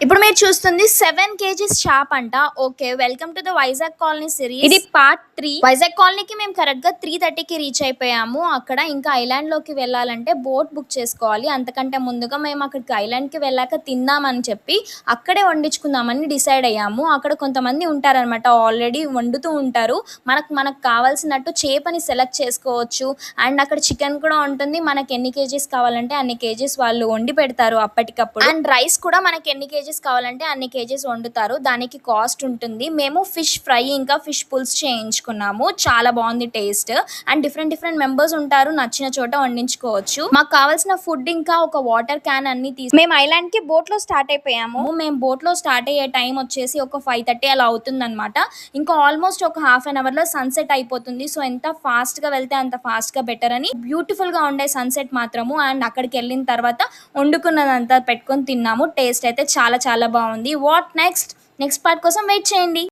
ఇప్పుడు మీరు చూస్తుంది 7 కేజీస్ షాప్ అంట. Okay. Welcome to the Vizag colony series. ఇది పార్ట్ 3. వైజాగ్ కాలనీకి మేము కరెక్ట్‌గా 3:30కి రీచ్ అయిపోయాము. అక్కడ ఇంకా ఐలాండ్‌లోకి వెళ్ళాలంటే బోట్ బుక్ చేసుకోవాలి. అంతకంటే ముందుగా మేము అక్కడికి ఐలాండ్‌కి వెళ్ళాక తిందామని చెప్పి అక్కడే వండించుకుందామని డిసైడ్ అయ్యాము. అక్కడ కొంతమంది ఉంటారనమాట. ఆల్రెడీ వండుతూ ఉంటారు. మనకు కావాల్సినట్టు చేపని సెలెక్ట్ చేసుకోవచ్చు. అండ్ అక్కడ చికెన్ కూడా ఉంటుంది. మనకి ఎన్ని కేజీస్ కావాలంటే అన్ని కేజీస్ వాళ్ళు వండి పెడతారు అప్పటికప్పుడు. అండ్ రైస్ కూడా మనకి ఎన్ని కేజీస్ కావాలంటే అన్ని కేజీస్ వండుతారు. దానికి కాస్ట్ ఉంటుంది. మేము ఫిష్ ఫ్రై ఇంకా ఫిష్ పుల్స్ చేయించుకున్నాము. చాలా బాగుంది టేస్ట్. అండ్ డిఫరెంట్ మెంబర్స్ ఉంటారు. నచ్చిన చోట వండించుకోవచ్చు. మాకు కావాల్సిన ఫుడ్ ఇంకా ఒక వాటర్ క్యాన్ అన్ని మేము ఐలాండ్ కి బోట్ లో స్టార్ట్ అయిపోయాము. మేము బోట్ లో స్టార్ట్ అయ్యే టైం వచ్చేసి ఒక 5:30 అలా అవుతుంది అనమాట. ఇంకా ఆల్మోస్ట్ ఒక హాఫ్ అన్ అవర్ లో సన్సెట్ అయిపోతుంది. సో ఎంత ఫాస్ట్ గా వెళ్తే అంత ఫాస్ట్ గా బెటర్ అని బ్యూటిఫుల్ గా ఉండే సన్సెట్ మాత్రము. అండ్ అక్కడికి వెళ్ళిన తర్వాత వండుకున్నదంతా పెట్టుకొని తిన్నాము. టేస్ట్ అయితే చాలా చాలా బాగుంది. నెక్స్ట్ పార్ట్ కోసం వెయిట్ చేయండి.